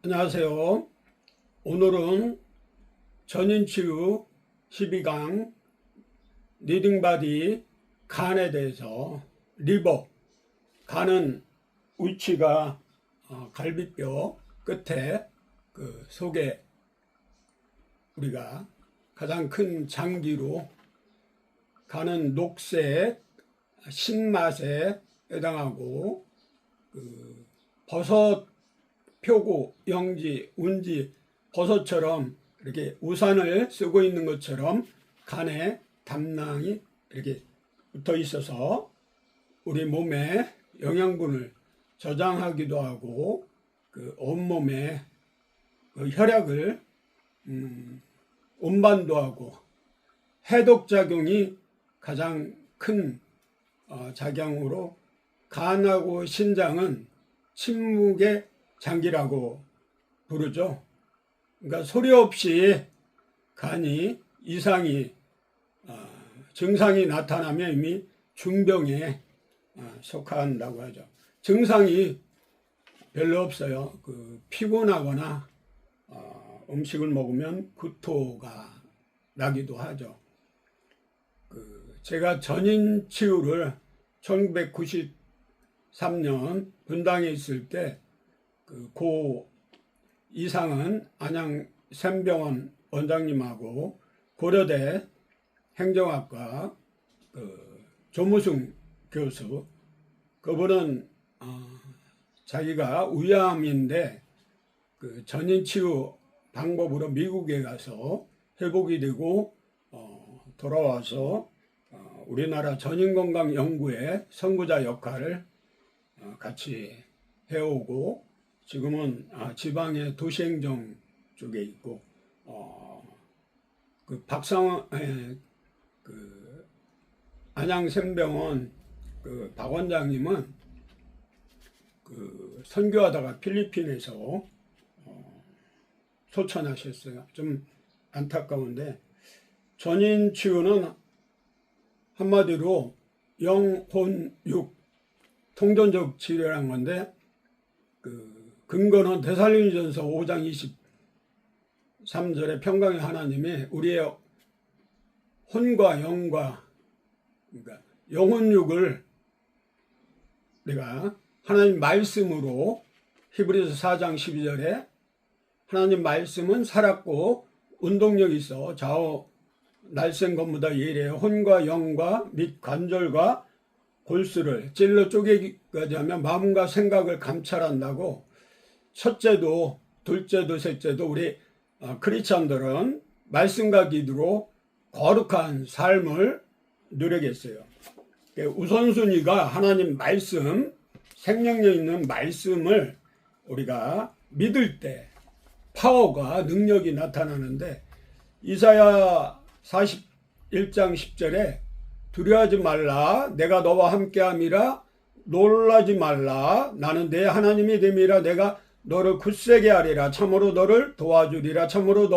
안녕하세요. 오늘은 전인치유 12강 리딩바디 간에 대해서 리버, 간은 위치가 갈비뼈 끝에 그 속에 우리가 가장 큰 장기로, 간은 녹색 신맛에 해당하고, 그 버섯 표고, 영지, 운지, 버섯처럼 이렇게 우산을 쓰고 있는 것처럼 간에 담낭이 이렇게 붙어 있어서 우리 몸에 영양분을 저장하기도 하고, 그 온몸에 그 혈액을 운반도 하고, 해독작용이 가장 큰 작용으로, 간하고 신장은 침묵의 장기라고 부르죠. 그러니까 소리 없이 간이 이상이 증상이 나타나면 이미 중병에 속한다고 하죠. 증상이 별로 없어요. 그 피곤하거나 음식을 먹으면 구토가 나기도 하죠. 제가 전인치유를 1993년 분당에 있을 때 고 이상은 안양샘병원 원장님하고 고려대 행정학과 조무승 교수, 그분은 자기가 위암인데 그 전인치유 방법으로 미국에 가서 회복이 되고 돌아와서 우리나라 전인건강 연구의 선구자 역할을 같이 해오고, 지금은 지방의 도시행정 쪽에 있고, 그 안양샘병원 그 박 원장님은 그 선교하다가 필리핀에서 소천하셨어요. 좀 안타까운데, 전인치유는 한마디로 영혼육 통전적 치료라는 건데, 그 근거는 데살로니전서 5장 23절에 평강의 하나님이 우리의 혼과 영과, 그러니까 영혼육을 내가 하나님 말씀으로, 히브리서 4장 12절에 하나님 말씀은 살았고 운동력이 있어 좌우 날쌘 것보다 예리해 혼과 영과 및 관절과 골수를 찔러 쪼개기까지 하면 마음과 생각을 감찰한다고. 첫째도 둘째도 셋째도 우리 크리스찬들은 말씀과 기도로 거룩한 삶을 누리겠어요. 우선순위가 하나님 말씀, 생명력 있는 말씀을 우리가 믿을 때 파워가, 능력이 나타나는데, 이사야 41장 10절에 두려워하지 말라, 내가 너와 함께함이라, 놀라지 말라, 나는 내 하나님이 됨이라, 내가 너를 굳세게 하리라, 참으로 너를 도와주리라, 참으로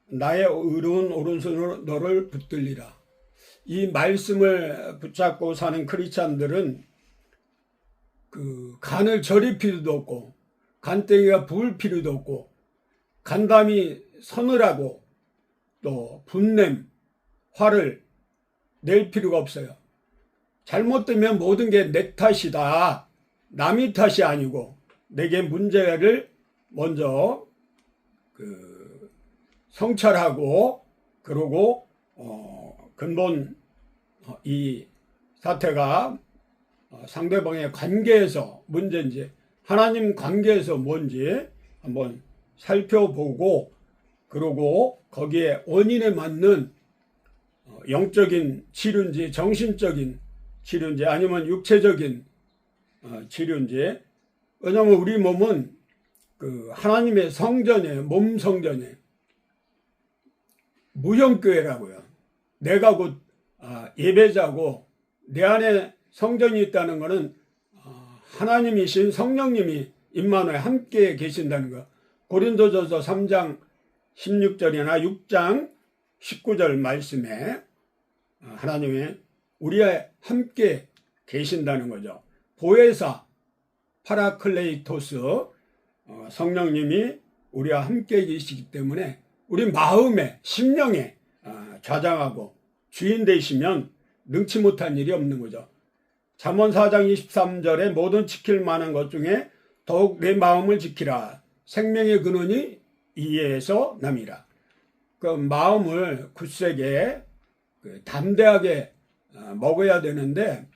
나의 의로운 오른손으로 너를 붙들리라. 이 말씀을 붙잡고 사는 크리스찬들은 그 간을 절일 필요도 없고, 간땡이가 부을 필요도 없고, 간담이 서늘하고 또 분냄, 화를 낼 필요가 없어요. 잘못되면 모든 게 내 탓이다, 남의 탓이 아니고 내게 문제를 먼저 성찰하고, 그러고 근본 이 사태가 상대방의 관계에서 문제인지, 하나님 관계에서 뭔지 한번 살펴보고, 그러고 거기에 원인에 맞는 영적인 치료인지 정신적인 치료인지 아니면 육체적인 치료인지. 왜냐하면 우리 몸은 그 하나님의 성전이에요. 몸 성전이에요. 무형교회라고요. 내가 곧 예배자고, 내 안에 성전이 있다는 것은 하나님이신 성령님이 임마누엘 함께 계신다는 거. 고린도전서 3장 16절이나 6장 19절 말씀에 하나님이 우리와 함께 계신다는 거죠. 보혜사, 파라클레이토스, 성령님이 우리와 함께 계시기 때문에 우리 마음에 심령에 좌장하고 주인 되시면 능치 못한 일이 없는 거죠. 잠언 4장 23절에 모든 지킬 만한 것 중에 더욱 내 마음을 지키라. 생명의 근원이 이에서 남이라. 그 마음을 굳세게 담대하게 먹어야 되는데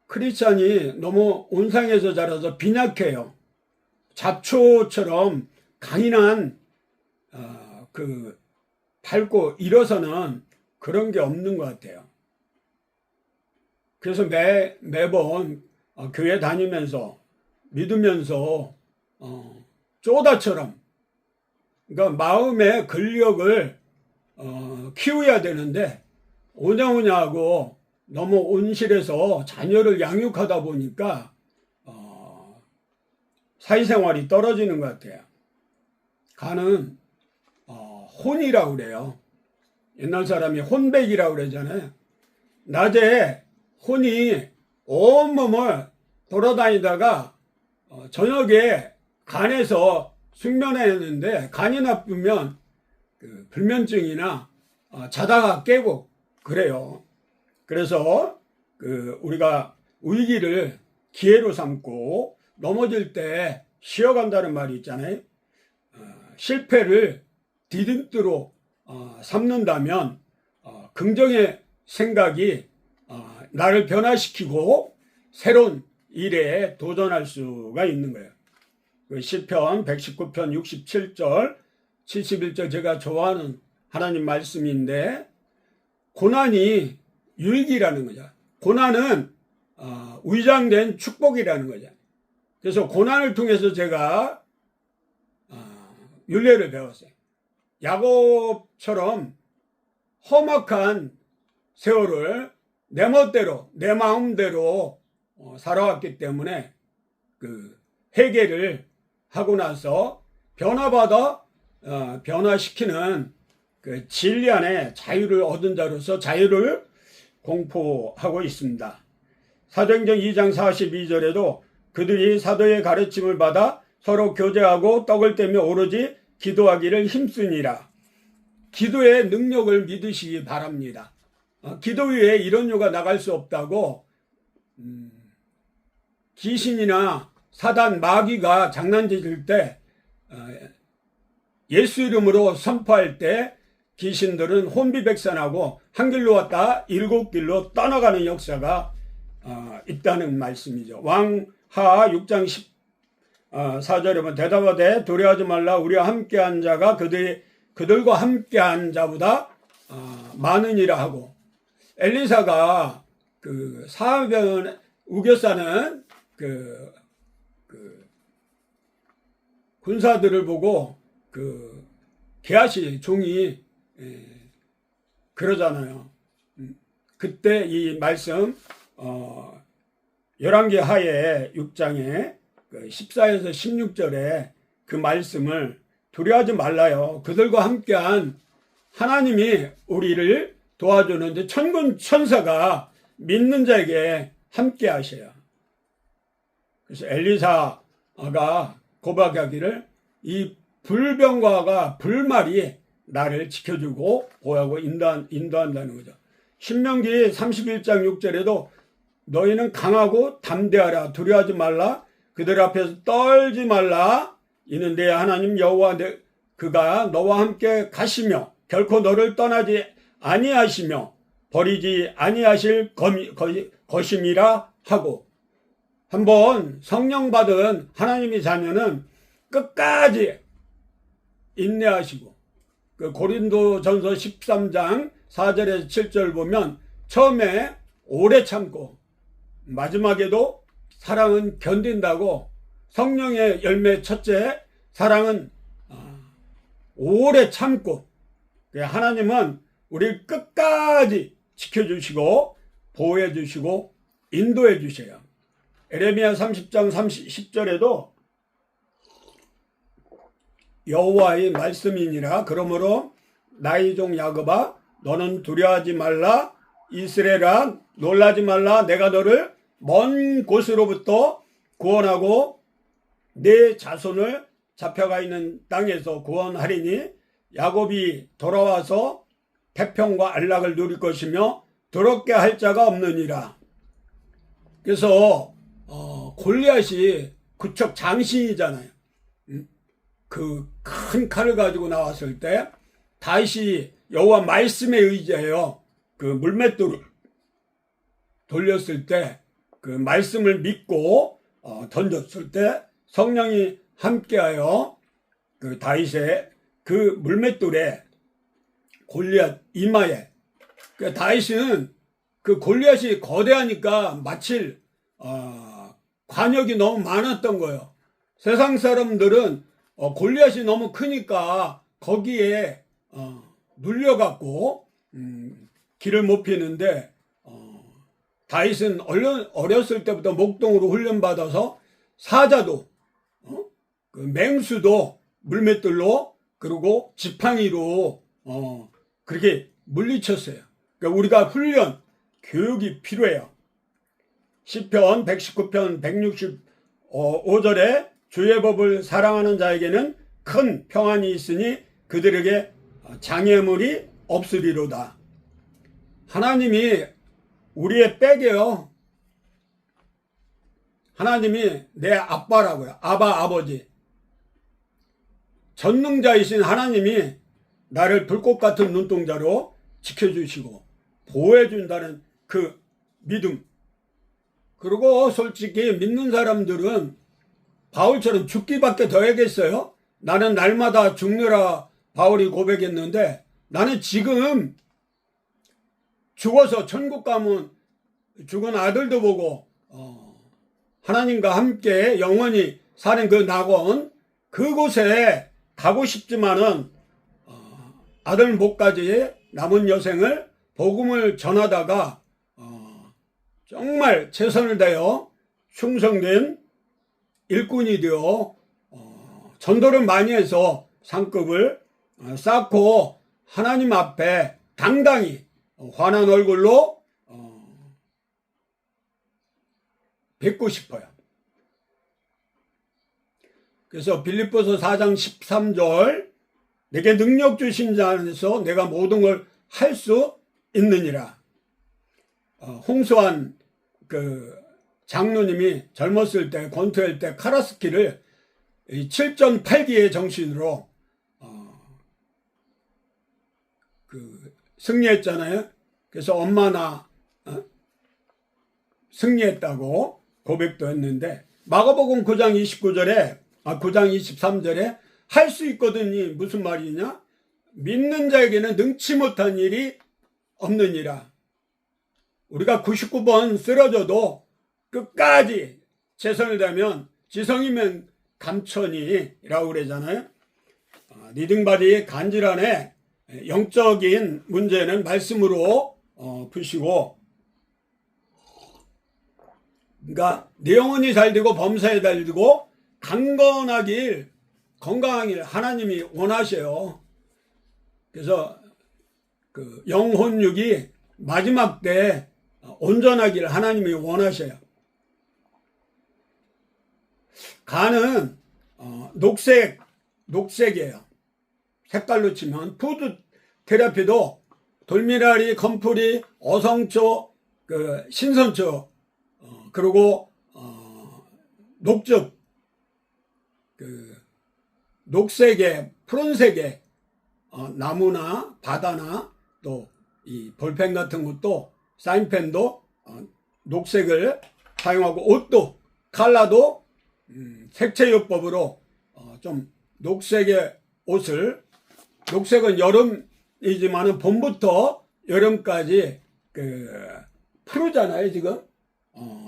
크리스찬이 너무 온상에서 자라서 빈약해요. 잡초처럼 강인한 밝고 일어서는 그런 게 없는 것 같아요. 그래서 매번 교회 다니면서 믿으면서 쪼다처럼 그러니까 마음의 근력을 키워야 되는데 오냐오냐 하고 너무 온실에서 자녀를 양육하다 보니까 사회생활이 떨어지는 것 같아요. 간은 혼이라고 그래요. 옛날 사람이 혼백이라고 그러잖아요. 낮에 혼이 온몸을 돌아다니다가 저녁에 간에서 숙면했는데 간이 나쁘면 불면증이나 자다가 깨고 그래요. 그래서 우리가 위기를 기회로 삼고 넘어질 때 쉬어간다는 말이 있잖아요. 실패를 디딤돌로 삼는다면 긍정의 생각이 나를 변화시키고 새로운 일에 도전할 수가 있는 거예요. 시편 119편 67절 71절 제가 좋아하는 하나님 말씀인데 고난이 유익이라는 거죠. 고난은 위장된 축복이라는 거죠. 그래서 고난을 통해서 제가 윤례를 배웠어요. 야곱처럼 험악한 세월을 내 멋대로 내 마음대로 살아왔기 때문에 회개를 하고 나서 변화시키는 진리 안에 자유를 얻은 자로서 자유를 공포하고 있습니다. 사도행전 2장 42절에도 그들이 사도의 가르침을 받아 서로 교제하고 떡을 떼며 오로지 기도하기를 힘쓰니라. 기도의 능력을 믿으시기 바랍니다. 기도 위에 이런 요가 나갈 수 없다고 귀신이나 사단 마귀가 장난질 때 예수 이름으로 선포할 때 귀신들은 혼비백산하고 한 길로 왔다 일곱 길로 떠나가는 역사가 있다는 말씀이죠. 왕하 6장 14절에 보면 대답하되 두려워하지 말라 우리와 함께한 자가 그들과 함께한 자보다 많으니라 하고 엘리사가 사변 우겨싸는 군사들을 보고 게하시 종이 그러잖아요. 그때 이 말씀 열왕기 하에 6장에 14에서 16절에 그 말씀을 두려워하지 말라요. 그들과 함께한 하나님이 우리를 도와주는데 천군 천사가 믿는 자에게 함께 하셔요. 그래서 엘리사가 고백하기를 이 불병과가 불말이 나를 지켜주고 보호하고 인도한다는 거죠. 신명기 31장 6절에도 너희는 강하고 담대하라 두려워하지 말라 그들 앞에서 떨지 말라 이는 내 하나님 여호와 그가 너와 함께 가시며 결코 너를 떠나지 아니하시며 버리지 아니하실 것임이라 하고 한번 성령 받은 하나님의 자녀는 끝까지 인내하시고 고린도전서 13장 4절에서 7절 보면 처음에 오래 참고 마지막에도 사랑은 견딘다고 성령의 열매 첫째 사랑은 오래 참고 하나님은 우리를 끝까지 지켜주시고 보호해 주시고 인도해 주셔요. 에레미야 30장 10절에도 여호와의 말씀이니라 그러므로 나의 종 야곱아 너는 두려워하지 말라 이스라엘아 놀라지 말라 내가 너를 먼 곳으로부터 구원하고 내 자손을 잡혀가 있는 땅에서 구원하리니 야곱이 돌아와서 태평과 안락을 누릴 것이며 더럽게 할 자가 없느니라. 그래서 골리앗이 그쪽 장신이잖아요. 그 큰 칼을 가지고 나왔을 때 다윗이 여호와 말씀에 의지하여 그 물맷돌을 돌렸을 때 그 말씀을 믿고 던졌을 때 성령이 함께하여 그 다윗의 그 물맷돌에 골리앗 이마에, 그 다윗은 그 골리앗이 거대하니까 맞힐 관역이 너무 많았던 거예요. 세상 사람들은 골리앗이 너무 크니까 거기에 눌려갖고 길을 못 피는데 다윗은 어렸을 때부터 목동으로 훈련받아서 사자도 그 맹수도 물맷돌로 그리고 지팡이로 그렇게 물리쳤어요. 그러니까 우리가 훈련, 교육이 필요해요. 시편 119편 165절에 주의 법을 사랑하는 자에게는 큰 평안이 있으니 그들에게 장애물이 없으리로다. 하나님이 우리의 백이에요. 하나님이 내 아빠라고요. 아버지. 전능자이신 하나님이 나를 불꽃 같은 눈동자로 지켜주시고 보호해준다는 그 믿음. 그리고 솔직히 믿는 사람들은 바울처럼 죽기밖에 더 해야겠어요? 나는 날마다 죽느라 바울이 고백했는데 나는 지금 죽어서 천국 가면 죽은 아들도 보고 하나님과 함께 영원히 사는 그 낙원 그곳에 가고 싶지만은 아들 목까지 남은 여생을 복음을 전하다가 정말 최선을 다하여 충성된 일꾼이 되어 전도를 많이 해서 상급을 쌓고 하나님 앞에 당당히 환한 얼굴로 뵙고 싶어요. 그래서 빌립보서 4장 13절 내게 능력 주신 자 안에서 내가 모든 걸 할 수 있느니라. 홍수환 그 장로님이 젊었을 때 권투할 때 카라스키를 7.8기의 정신으로 그 승리했잖아요. 그래서 엄마나 승리했다고 고백도 했는데 마가복음 9장 29절에 9장 23절에 할 수 있거든이 무슨 말이냐? 믿는 자에게는 능치 못한 일이 없느니라. 우리가 99번 쓰러져도 끝까지 최선을 다하면 지성이면 감천이라고 그러잖아요. 리딩바디 간질환의 영적인 문제는 말씀으로 푸시고, 그러니까 내 영혼이 잘 되고 범사에 잘 되고 강건하길 건강하길 하나님이 원하셔요. 그래서 그 영혼육이 마지막 때 온전하길 하나님이 원하셔요. 간은 녹색이에요. 색깔로 치면 푸드 테라피도 돌미나리, 건프리, 어성초, 그 신선초, 그리고 녹즙, 그 녹색에 푸른색에 나무나 바다나 또 이 볼펜 같은 것도 사인펜도 녹색을 사용하고 옷도 컬러도 색채요법으로 좀 녹색의 옷을, 녹색은 여름이지만은 봄부터 여름까지 그 푸르잖아요 지금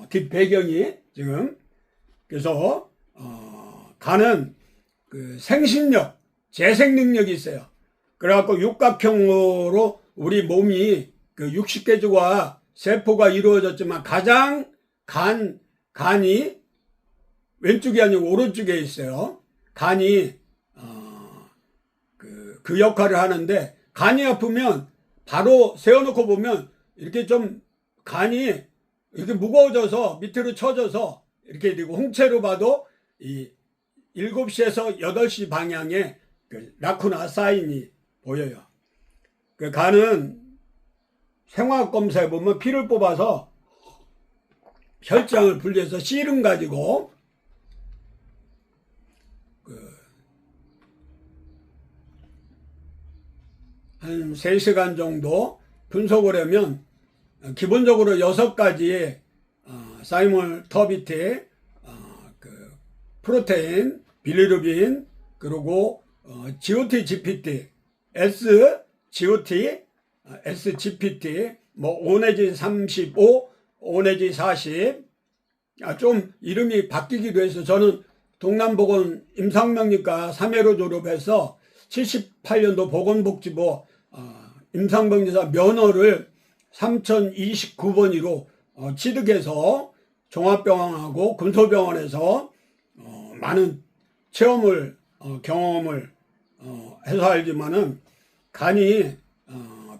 뒷 배경이 지금. 그래서 간은 그 생신력, 재생 능력이 있어요. 그래갖고 육각형으로 우리 몸이 그 60개주와 세포가 이루어졌지만 가장 간이 왼쪽이 아니고 오른쪽에 있어요. 간이 그 역할을 하는데, 간이 아프면 바로 세워놓고 보면 이렇게 좀 간이 이렇게 무거워져서 밑으로 쳐져서 이렇게 되고, 홍채로 봐도 이 7시에서 8시 방향에 그 라쿠나 사인이 보여요. 그 간은 생화학 검사해 보면 피를 뽑아서 혈장을 분리해서 씨름 가지고 한 3시간 정도 분석을 하면 기본적으로 6가지의 사이몰 터비티, 프로테인, 빌리루빈, 그리고 GOT, GPT, SGOT, SGPT, 뭐 5 내지 35, 5 내지 40, 좀 이름이 바뀌기도 해서 저는 동남보건 임상병리과 3회로 졸업해서 78년도 보건복지부 임상병리사 면허를 3029번으로 취득해서 종합병원하고 군소병원에서 많은 체험을 경험을 해서 알지만은 간이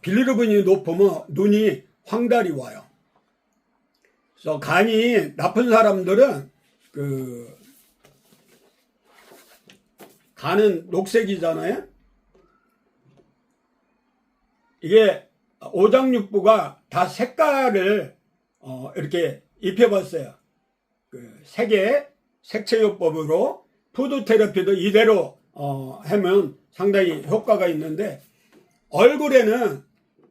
빌리루빈이 높으면 눈이 황달이 와요. 그래서 간이 나쁜 사람들은 간은 녹색이잖아요. 이게 오장육부가 다 색깔을 이렇게 입혀봤어요. 색채요법으로 푸드테라피도 이대로 하면 상당히 효과가 있는데, 얼굴에는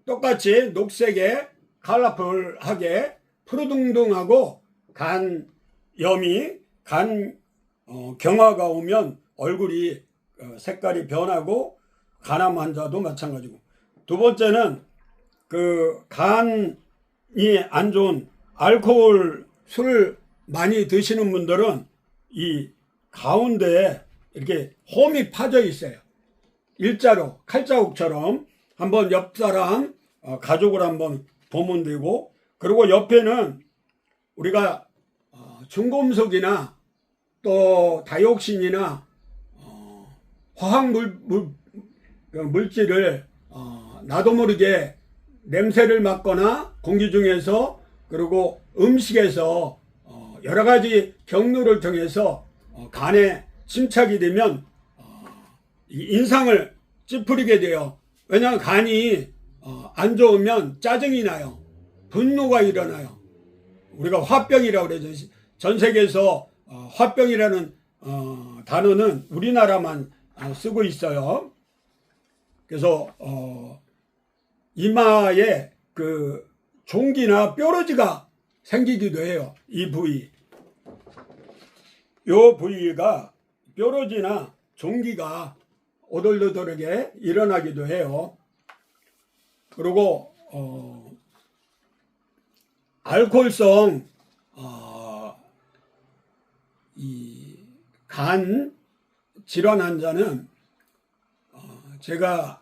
똑같이 녹색에 컬러풀하게 푸르둥둥하고 간염이 경화가 오면 얼굴이 색깔이 변하고, 간암 환자도 마찬가지고. 두 번째는 간이 안 좋은 알코올 술을 많이 드시는 분들은 이 가운데에 이렇게 홈이 파져 있어요. 일자로 칼자국처럼. 한번 옆 사람 가족을 한번 보면 되고, 그리고 옆에는 우리가 중금속이나 또 다이옥신이나 화학 물질을 나도 모르게 냄새를 맡거나 공기 중에서, 그리고 음식에서 여러 가지 경로를 통해서 간에 침착이 되면 인상을 찌푸리게 돼요. 왜냐하면 간이 안 좋으면 짜증이 나요. 분노가 일어나요. 우리가 화병이라고 그러죠. 전 세계에서 화병이라는 단어는 우리나라만 쓰고 있어요. 그래서 이마에 종기나 뾰루지가 생기기도 해요. 이 부위. 요 부위가 뾰루지나 종기가 오돌오돌하게 일어나기도 해요. 그리고 알코올성 이 간 질환 환자는 제가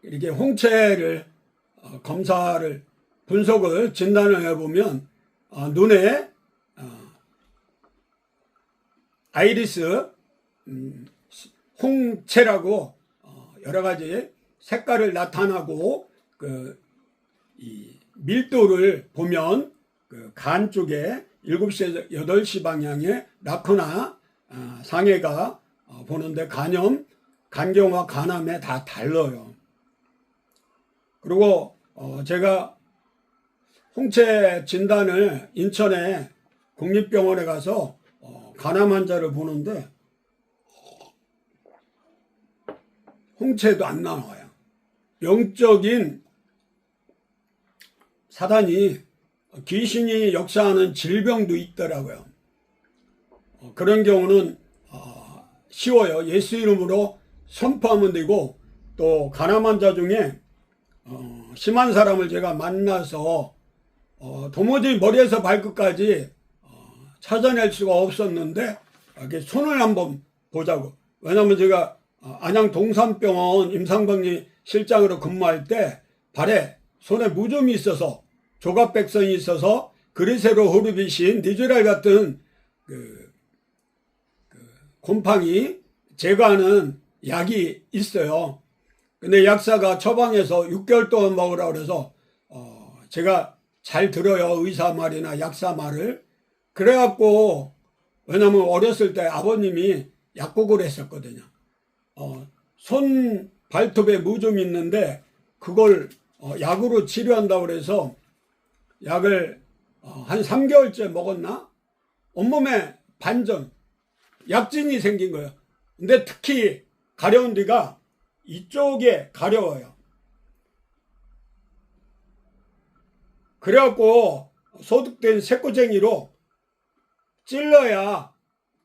이렇게 홍채를 검사를 분석을 진단을 해보면 눈에 아이리스 홍채라고 여러 가지 색깔을 나타나고 이 밀도를 보면 간 쪽에 7시에서 8시 방향에 라쿠나 상해가 보는데 간염, 간경화, 간암에 다 달라요. 그리고 제가 홍채 진단을 인천에 국립병원에 가서 간암 환자를 보는데 홍채도 안 나와요. 영적인 사단이, 귀신이 역사하는 질병도 있더라고요. 그런 경우는 쉬워요. 예수 이름으로 선포하면 되고, 또 간암 환자 중에 심한 사람을 제가 만나서 도무지 머리에서 발끝까지 찾아낼 수가 없었는데 이렇게 손을 한번 보자고. 왜냐하면 제가 안양 동산병원 임상병리 실장으로 근무할 때 발에 손에 무좀이 있어서, 조각백성이 있어서 그리세로 호르비신, 니즈랄 같은 곰팡이 제거하는 약이 있어요. 근데 약사가 처방해서 6개월 동안 먹으라고 그래서 제가 잘 들어요. 의사 말이나 약사 말을. 그래갖고 왜냐면 어렸을 때 아버님이 약국을 했었거든요. 손 발톱에 무좀이 있는데 그걸 약으로 치료한다고 그래서 약을 한 3개월째 먹었나? 온몸에 반전, 약진이 생긴 거예요. 근데 특히 가려운 데가 이쪽에 가려워요. 그래갖고 소득된 새꼬쟁이로 찔러야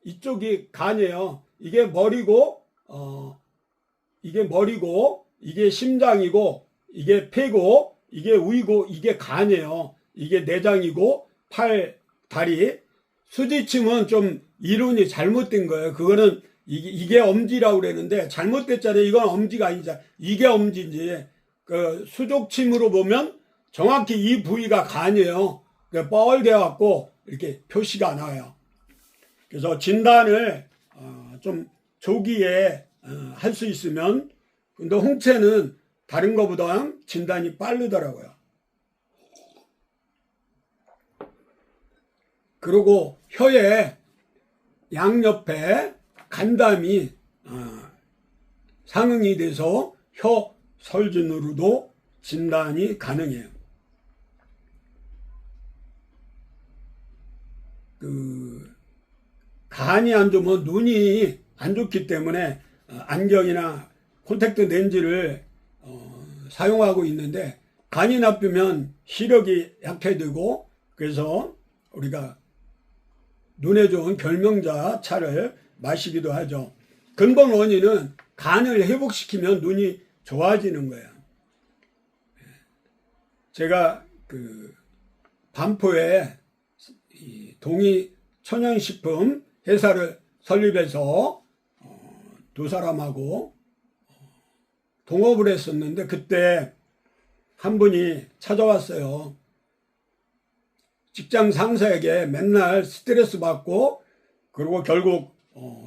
이쪽이 간이에요. 이게 머리고, 이게 심장이고, 이게 폐고, 이게 우이고, 이게 간이에요. 이게 내장이고, 팔, 다리. 수지침은 좀 이론이 잘못된 거예요. 그거는 이게 엄지라고 그랬는데 잘못됐잖아요. 이건 엄지가 아니잖아요. 이게 엄지인지. 그 수족침으로 보면 정확히 이 부위가 간이에요. 뻘개 갖고 이렇게 표시가 나와요. 그래서 진단을 좀 조기에 할 수 있으면, 근데 홍채는 다른 것보다 진단이 빠르더라고요. 그리고 혀의 양옆에 간담이 상응이 돼서 혀 설준으로도 진단이 가능해요. 간이 안 좋으면 눈이 안 좋기 때문에 안경이나 콘택트 렌즈를 사용하고 있는데, 간이 나쁘면 시력이 약해지고, 그래서 우리가 눈에 좋은 결명자 차를 마시기도 하죠. 근본 원인은 간을 회복시키면 눈이 좋아지는 거예요. 제가 반포에 동이 천연식품 회사를 설립해서 두 사람하고 동업을 했었는데, 그때 한 분이 찾아왔어요. 직장 상사에게 맨날 스트레스 받고, 그리고 결국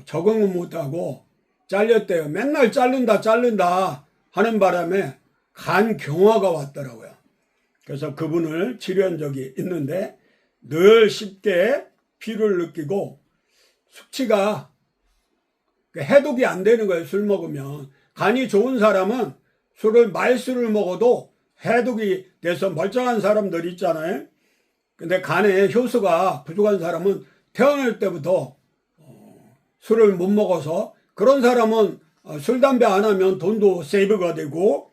적응을 못하고 잘렸대요. 맨날 자른다 하는 바람에 간경화가 왔더라고요. 그래서 그분을 치료한 적이 있는데 늘 쉽게 피로를 느끼고 숙취가 해독이 안 되는 거예요. 술 먹으면. 간이 좋은 사람은 말술을 먹어도 해독이 돼서 멀쩡한 사람들 있잖아요. 근데 간에 효소가 부족한 사람은 태어날 때부터 술을 못 먹어서, 그런 사람은 술, 담배 안 하면 돈도 세이브가 되고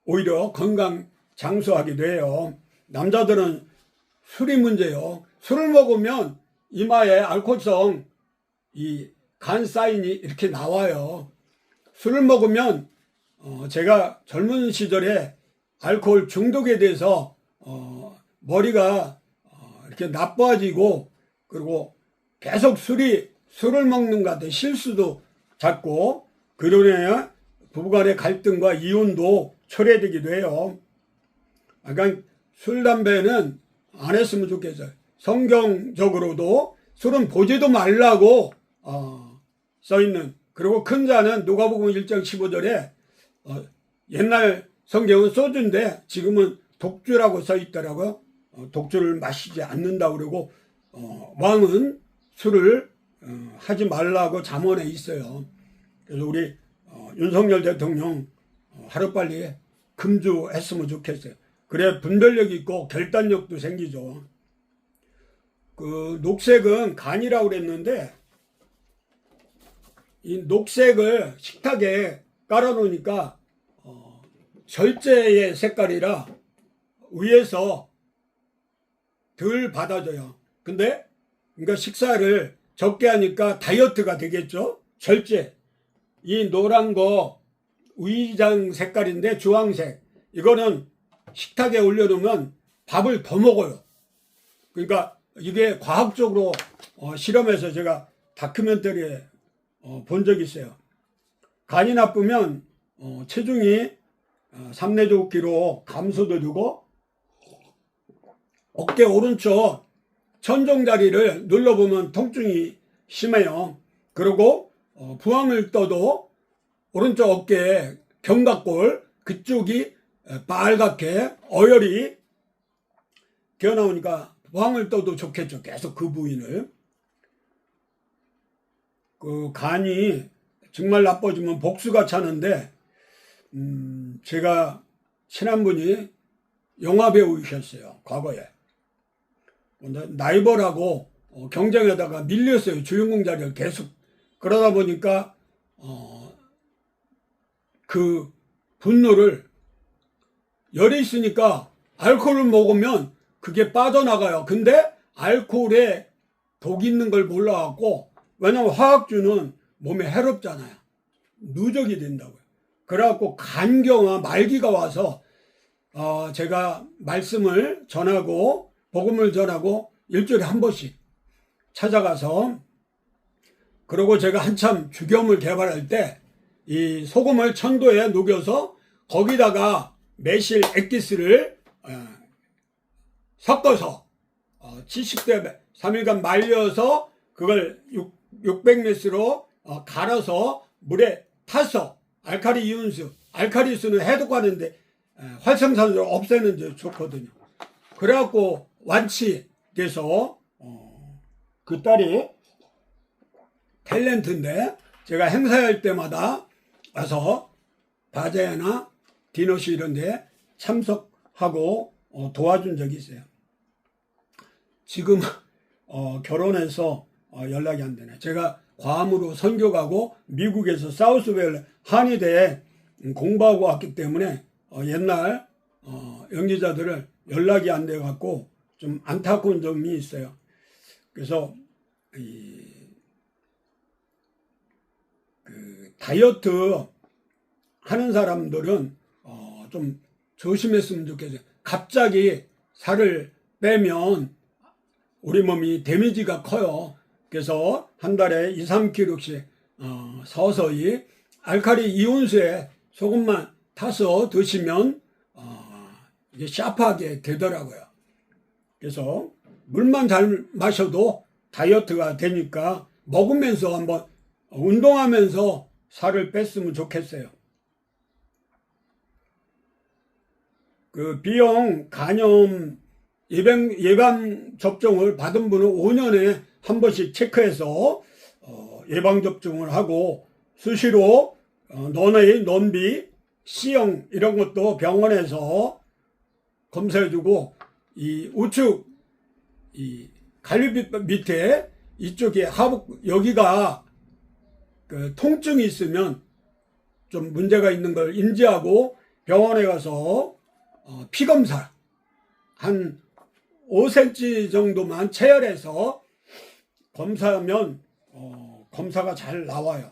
오히려 건강 장수하게 돼요. 남자들은 술이 문제예요. 술을 먹으면 이마에 알코올성 이 간 사인이 이렇게 나와요. 술을 먹으면 제가 젊은 시절에 알코올 중독에 대해서 머리가 이렇게 나빠지고, 그리고 계속 술을 먹는 것 같은 실수도 잦고, 그로 인해 부부간의 갈등과 이혼도 초래되기도 해요. 그러니까 술, 담배는 안 했으면 좋겠어요. 성경적으로도 술은 보지도 말라고 써있는, 그리고 큰 잔은 누가복음 1장 15절에 옛날 성경은 소주인데 지금은 독주라고 써있더라고요. 독주를 마시지 않는다고 그러고, 왕은 술을 하지 말라고 잠언에 있어요. 그래서 우리 윤석열 대통령 하루빨리 금주했으면 좋겠어요. 그래 분별력이 있고 결단력도 생기죠. 녹색은 간이라고 그랬는데, 이 녹색을 식탁에 깔아놓으니까 절제의 색깔이라 위에서 덜 받아줘요. 근데 그러니까 식사를 적게 하니까 다이어트가 되겠죠. 절제. 이 노란 거 위장 색깔인데 주황색, 이거는 식탁에 올려놓으면 밥을 더 먹어요. 그러니까 이게 과학적으로 실험해서 제가 다큐멘터리에 본 적이 있어요. 간이 나쁘면 체중이 3, 4kg 감소도 되고, 어깨 오른쪽 천정다리를 눌러보면 통증이 심해요. 그리고 부항을 떠도 오른쪽 어깨 견갑골 그쪽이 빨갛게 어혈이 기어나오니까 부항을 떠도 좋겠죠. 계속 그 부위를. 그 간이 정말 나빠지면 복수가 차는데, 제가 친한 분이 영화 배우셨어요, 과거에. 근데 라이벌하고 경쟁에다가 밀렸어요, 주인공 자리를 계속. 그러다 보니까 그 분노를, 열이 있으니까 알코올을 먹으면 그게 빠져나가요. 근데 알코올에 독이 있는 걸 몰라갖고, 왜냐면 화학주는 몸에 해롭잖아요. 누적이 된다고요. 그래갖고 간경화 말기가 와서 제가 말씀을 전하고 복음을 전하고 일주일에 한 번씩 찾아가서, 그리고 제가 한참 죽염을 개발할 때 이 소금을 천도에 녹여서 거기다가 매실 액기스를 섞어서 70대 3일간 말려서 그걸 600ml로 갈아서 물에 타서 알칼리 이온수, 알칼리수는 해독하는데 활성산소를 없애는 데 좋거든요. 그래갖고 완치돼서 그 딸이 탤런트인데 제가 행사할 때마다 와서 바자야나 디너시 이런 데 참석하고 도와준 적이 있어요. 지금 결혼해서 연락이 안 되네. 제가 괌으로 선교 가고 미국에서 사우스웨일 한의대에 공부하고 왔기 때문에 옛날 연기자들을 연락이 안 돼 갖고 좀 안타까운 점이 있어요. 그래서 다이어트 하는 사람들은 좀 조심했으면 좋겠어요. 갑자기 살을 빼면 우리 몸이 데미지가 커요. 그래서 한 달에 2, 3kg씩 서서히 알칼리 이온수에 소금만 타서 드시면 이게 샤프하게 되더라고요. 그래서 물만 잘 마셔도 다이어트가 되니까 먹으면서 한번 운동하면서 살을 뺐으면 좋겠어요. 그 B형 간염 예방 접종을 받은 분은 5년에 한 번씩 체크해서 예방 접종을 하고, 수시로 논A, 논B, C형 이런 것도 병원에서 검사해주고, 이 우측 이 갈비뼈 밑에 이쪽에 하복 여기가 그 통증이 있으면 좀 문제가 있는 걸 인지하고 병원에 가서 피검사 한 5cm 정도만 체열해서 검사하면 검사가 잘 나와요.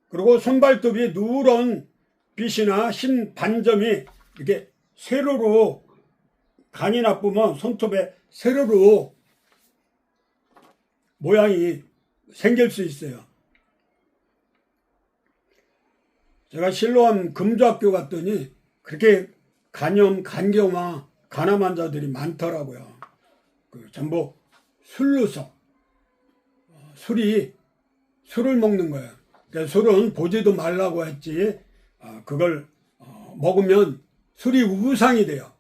그리고 손발톱이 누런 빛이나 흰 반점이 이렇게 세로로, 간이 나쁘면 손톱에 세로로 모양이 생길 수 있어요. 제가 실로암 금주학교 갔더니 그렇게 간염, 간경화, 간암 환자들이 많더라고요. 전부 술로서 술을 먹는 거예요. 그러니까 술은 보지도 말라고 했지, 그걸 먹으면 술이 우상이 돼요.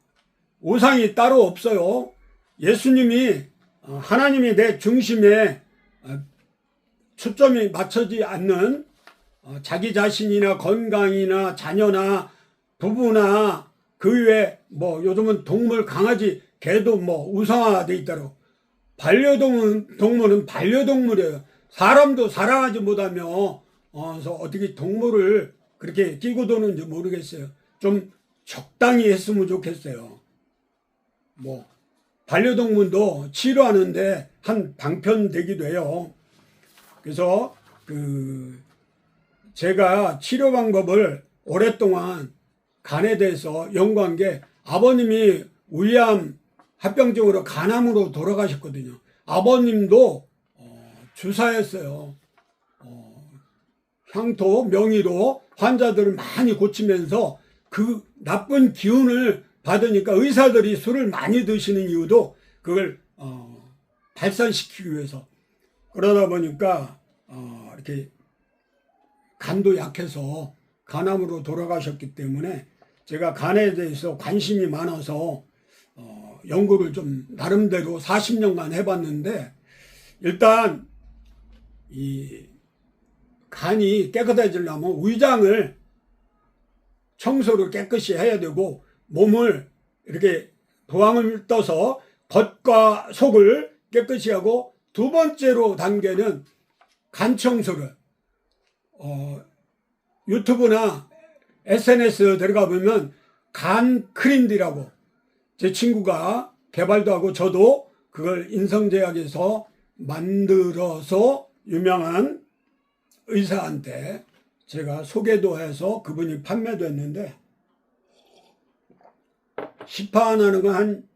우상이 따로 없어요. 예수님이 하나님이 내 중심에 초점이 맞춰지지 않는 자기 자신이나 건강이나 자녀나 부부나 그 외에 요즘은 동물, 강아지, 개도 우상화돼 있다고. 동물은 반려동물이에요. 사람도 사랑하지 못하며 어떻게 동물을 그렇게 끼고 도는지 모르겠어요. 좀 적당히 했으면 좋겠어요. 반려동물도 치료하는데 한 방편 되기도 해요. 그래서 제가 치료 방법을 오랫동안 간에 대해서 연구한 게, 아버님이 위암 합병증으로 간암으로 돌아가셨거든요. 아버님도 주사했어요. 향토, 명의로 환자들을 많이 고치면서 그 나쁜 기운을 받으니까 의사들이 술을 많이 드시는 이유도 그걸 발산시키기 위해서. 그러다 보니까 이렇게 간도 약해서 간암으로 돌아가셨기 때문에 제가 간에 대해서 관심이 많아서 연구를 좀 나름대로 40년간 해봤는데, 일단 이 간이 깨끗해지려면 위장을 청소를 깨끗이 해야 되고 몸을 이렇게 부항을 떠서 겉과 속을 깨끗이 하고 두 번째로 단계는 간 청소를 유튜브나 SNS 들어가 보면 간 크린디라고 제 친구가 개발도 하고 저도 그걸 인성제약에서 만들어서 유명한 의사한테 제가 소개도 해서 그분이 판매도 했는데 시판하는 건 한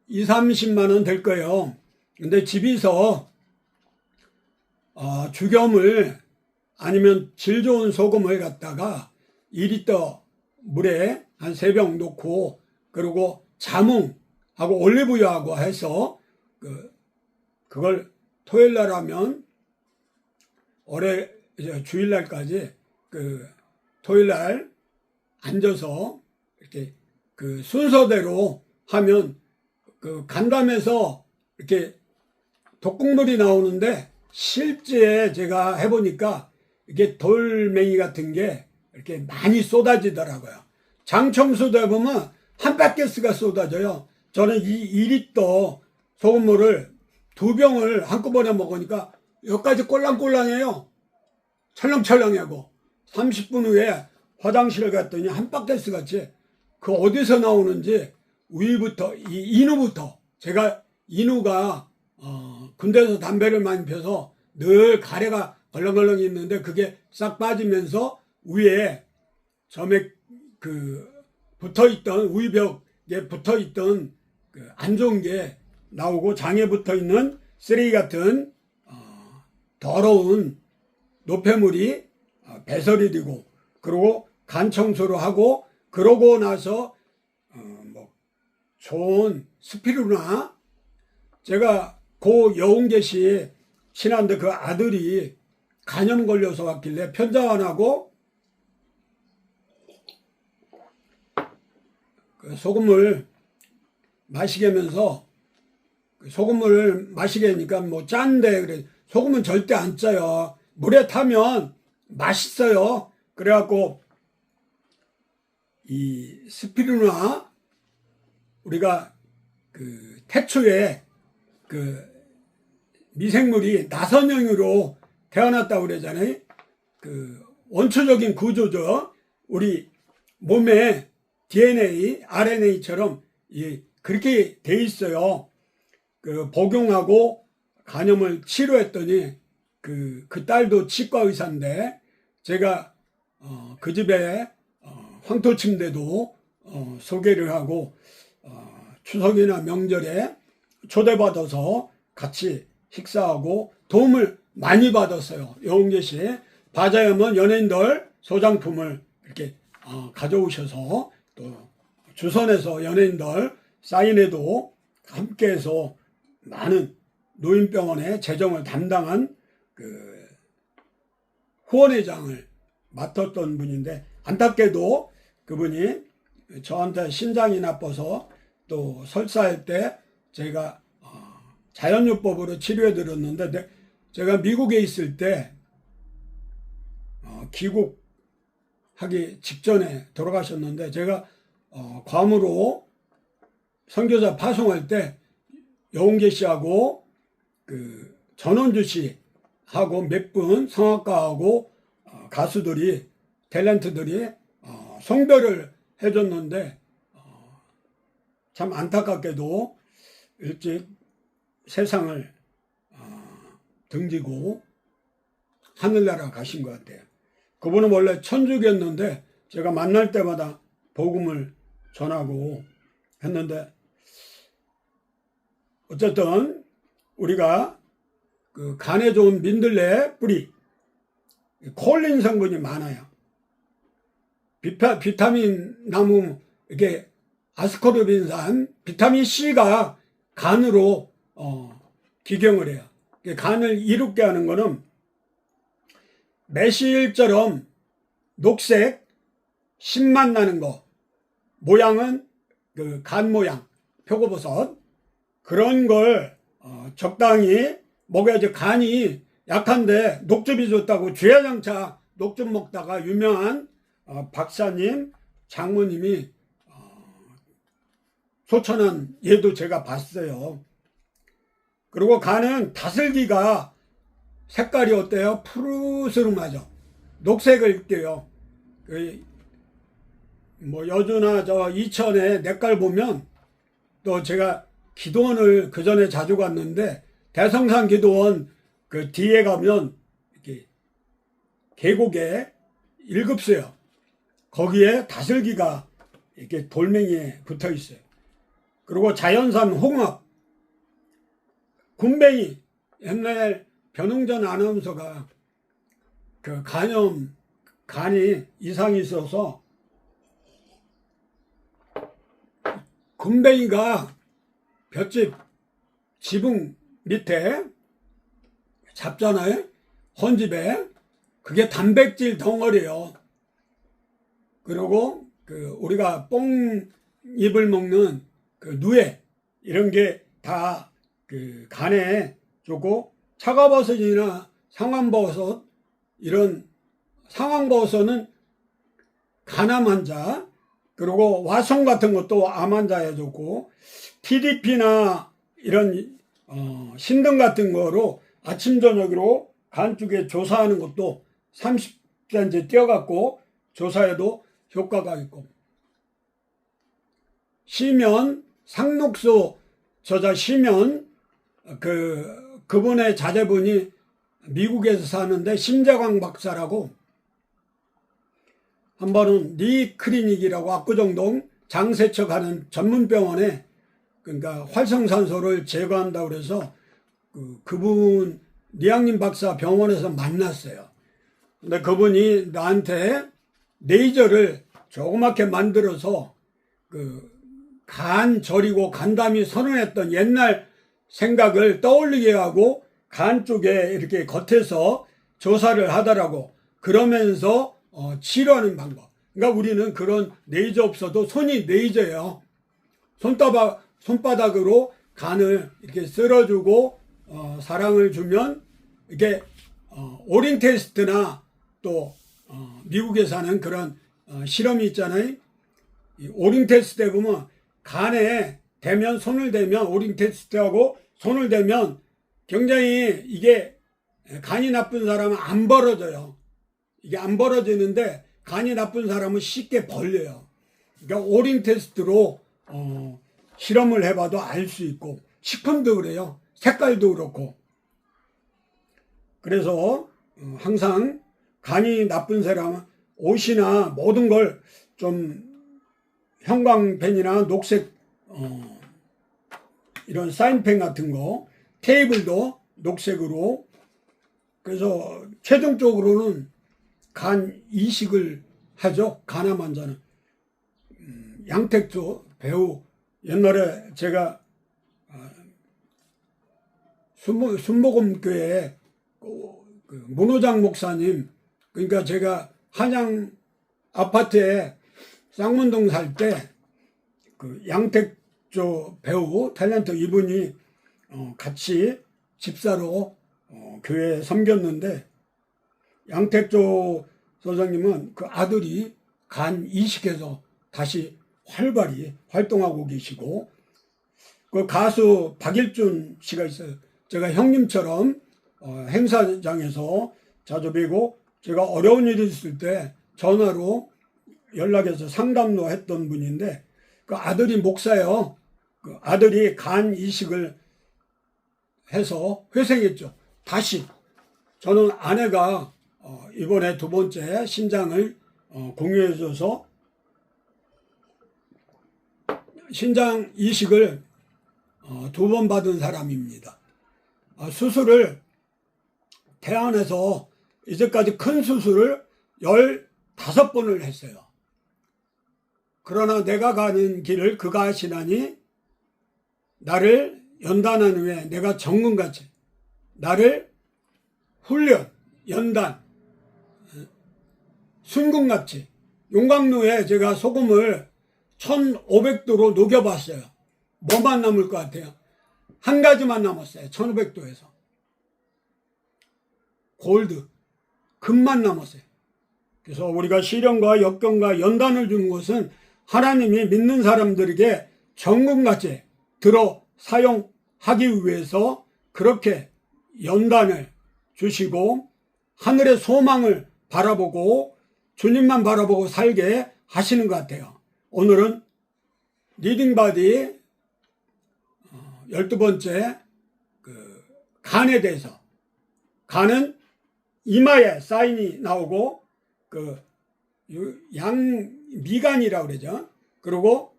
2, 30만 원 될 거예요. 근데 집에서 죽염을 아니면 질 좋은 소금을 갖다가 2리터 물에 한 3병 넣고 그리고 자몽하고 올리브유하고 해서 그걸 토요일날 하면 올해 주일날까지 토요일날 앉아서 이렇게 순서대로 하면 간담에서 이렇게 독국물이 나오는데 실제 제가 해보니까 이게 돌멩이 같은 게 이렇게 많이 쏟아지더라고요. 장청소도 해보면 한 바켓스가 쏟아져요. 저는 이 2리터 소금물을 2병을 한꺼번에 먹으니까 여기까지 꼴랑꼴랑해요. 철렁철렁하고 30분 후에 화장실을 갔더니 한 바켓스 같이 그 어디서 나오는지 위부터 인후부터 제가 인후가 군대에서 담배를 많이 펴서 늘 가래가 걸렁걸렁 있는데 그게 싹 빠지면서 위에 점에 붙어있던 위벽에 붙어있던 안 좋은 게 나오고 장에 붙어있는 쓰레기 같은 더러운 노폐물이 배설이 되고 그리고 간 청소를 하고 그러고 나서 좋은 스피루나 제가 고 여운계시 친한데 그 아들이 간염 걸려서 왔길래 편자환하고 소금물 마시게 하면서 소금물 마시게 하니까 뭐 짠데 그래 소금은 절대 안 짜요. 물에 타면 맛있어요. 그래갖고 이 스피루나 우리가 태초에 미생물이 나선형으로 태어났다고 그러잖아요. 원초적인 구조죠. 우리 몸에 DNA, RNA처럼 그렇게 돼 있어요. 복용하고 간염을 치료했더니 그 딸도 치과 의사인데 제가 그 집에 황토침대도 소개를 하고 추석이나 명절에 초대받아서 같이 식사하고 도움을 많이 받았어요. 여운계시 바자염은 연예인들 소장품을 이렇게 가져오셔서 또 주선해서 연예인들 사인회도 함께해서 많은 노인병원의 재정을 담당한 후원회장을 맡았던 분인데 안타깝게도 그분이 저한테 신장이 나빠서 또 설사할 때 제가 자연요법으로 치료해 드렸는데 제가 미국에 있을 때 귀국하기 직전에 돌아가셨는데 제가 괌으로 선교사 파송할 때 여운계 씨하고 전원주 씨하고 몇 분 성악가하고 가수들이 탤런트들이 송별을 해줬는데 참 안타깝게도 일찍 세상을 등지고 하늘나라 가신 것 같아요. 그분은 원래 천주교였는데 제가 만날 때마다 복음을 전하고 했는데 어쨌든 우리가 간에 좋은 민들레 뿌리 콜린 성분이 많아요. 비타민 나무 이렇게 아스코르빈산 비타민 C가 간으로 기경을 해요. 간을 이롭게 하는 거는 매실처럼 녹색 신맛 나는 거 모양은 간 모양 표고버섯 그런 걸 적당히 먹어야지 간이 약한데 녹즙이 좋다고 주야장차 녹즙 먹다가 유명한 박사님, 장모님이 소천한 얘도 제가 봤어요. 그리고 간은 다슬기가 색깔이 어때요? 푸르스름하죠. 녹색을 띄요. 뭐 여주나 저 이천에 냇갈 보면, 또 제가 기도원을 그 전에 자주 갔는데 대성산 기도원 그 뒤에 가면 이렇게 계곡에 일급수요. 거기에 다슬기가 이렇게 돌멩이에 붙어 있어요. 그리고 자연산 홍합, 군뱅이. 옛날 변웅전 아나운서가 그 간이 이상이 있어서 군뱅이가 볏짚 지붕 밑에 잡잖아요. 헌집에. 그게 단백질 덩어리예요. 그리고 그 우리가 뽕잎을 먹는 그 누에 이런 게 다 그 간에 좋고, 차가버섯이나 상황버섯, 이런 상황버섯은 간암 환자, 그리고 와송 같은 것도 암 환자에 좋고, TDP나 이런 신등 같은 거로 아침 저녁으로 간 쪽에 조사하는 것도 30cm 띄어갖고 조사해도 효과가 있고, 시면, 상록수 저자 시면, 그분의 자제분이 미국에서 사는데 심재광 박사라고, 한 번은 리 클리닉이라고 압구정동 장세처 가는 전문병원에, 그러니까 활성산소를 제거한다고 그래서 그분 리양림 박사 병원에서 만났어요. 근데 그분이 나한테 레이저를 조그맣게 만들어서 간 저리고 간담이 선언했던 옛날 생각을 떠올리게 하고 간 쪽에 이렇게 겉에서 조사를 하더라고. 그러면서 치료하는 방법. 그러니까 우리는 그런 레이저 없어도 손이 레이저예요. 손바닥으로 간을 이렇게 쓸어주고 사랑을 주면, 이게 오링 테스트나 또 미국에서 하는 그런 실험이 있잖아요. 이 오링 테스트에 보면 간에 대면, 손을 대면, 오링 테스트하고 손을 대면 굉장히 이게 간이 나쁜 사람은 안 벌어져요. 이게 안 벌어지는데 간이 나쁜 사람은 쉽게 벌려요. 그러니까 오링 테스트로 실험을 해봐도 알 수 있고, 식품도 그래요. 색깔도 그렇고. 그래서 항상 간이 나쁜 사람은 옷이나 모든 걸 좀 형광펜이나 녹색 이런 사인펜 같은 거, 테이블도 녹색으로. 그래서 최종적으로는 간 이식을 하죠. 간암 환자는. 양택조 배우, 옛날에 제가 순복음교회 그 문호장 목사님, 그러니까 제가 한양 아파트에 쌍문동 살 때 그 양택조 배우 탤런트 이분이 같이 집사로 교회에 섬겼는데, 양택조 소장님은 그 아들이 간 이식해서 다시 활발히 활동하고 계시고, 그 가수 박일준 씨가 있어요. 제가 형님처럼 행사장에서 자주 뵈고, 제가 어려운 일이 있을 때 전화로 연락해서 상담도 했던 분인데, 그 아들이 목사예요. 그 아들이 간 이식을 해서 회생했죠. 다시. 저는 아내가 이번에 두 번째 신장을 공유해줘서 신장 이식을 두 번 받은 사람입니다. 수술을 태안에서 이제까지 큰 수술을 15번을 했어요. 그러나 내가 가는 길을 그가 하시나니, 나를 연단한 후에 내가 정금같이 나를 훈련, 연단, 순금같이. 용광로에 제가 소금을 1500도로 녹여봤어요. 뭐만 남을 것 같아요? 한 가지만 남았어요. 1500도에서. 골드, 금만 남았어요. 그래서 우리가 시련과 역경과 연단을 주는 것은 하나님이 믿는 사람들에게 정금같이 들어 사용하기 위해서 그렇게 연단을 주시고 하늘의 소망을 바라보고 주님만 바라보고 살게 하시는 것 같아요. 오늘은 리딩바디 12번째 간에 대해서, 간은 이마에 사인이 나오고 양미간이라고 그러죠. 그리고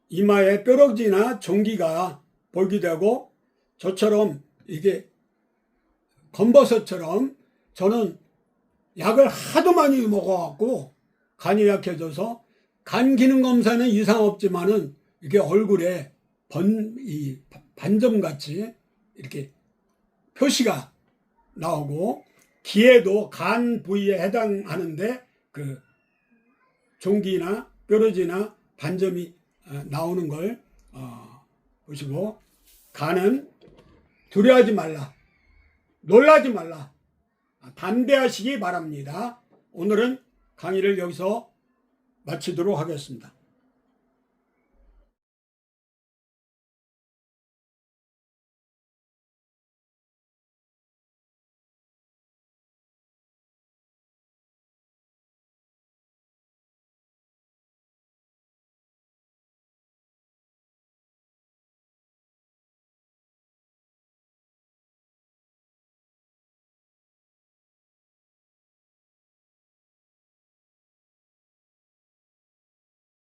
이마에 뾰루지나 종기가 보이기도 하고, 저처럼 이게 검버섯처럼 저는 약을 하도 많이 먹어갖고 간이 약해져서 간 기능 검사는 이상 없지만은 이게 얼굴에 반점같이 이렇게 표시가 나오고, 기에도 간 부위에 해당하는데 종기나 뾰루지나 반점이 나오는 걸 보시고, 간은 두려워하지 말라, 놀라지 말라, 담대하시기 바랍니다. 오늘은 강의를 여기서 마치도록 하겠습니다.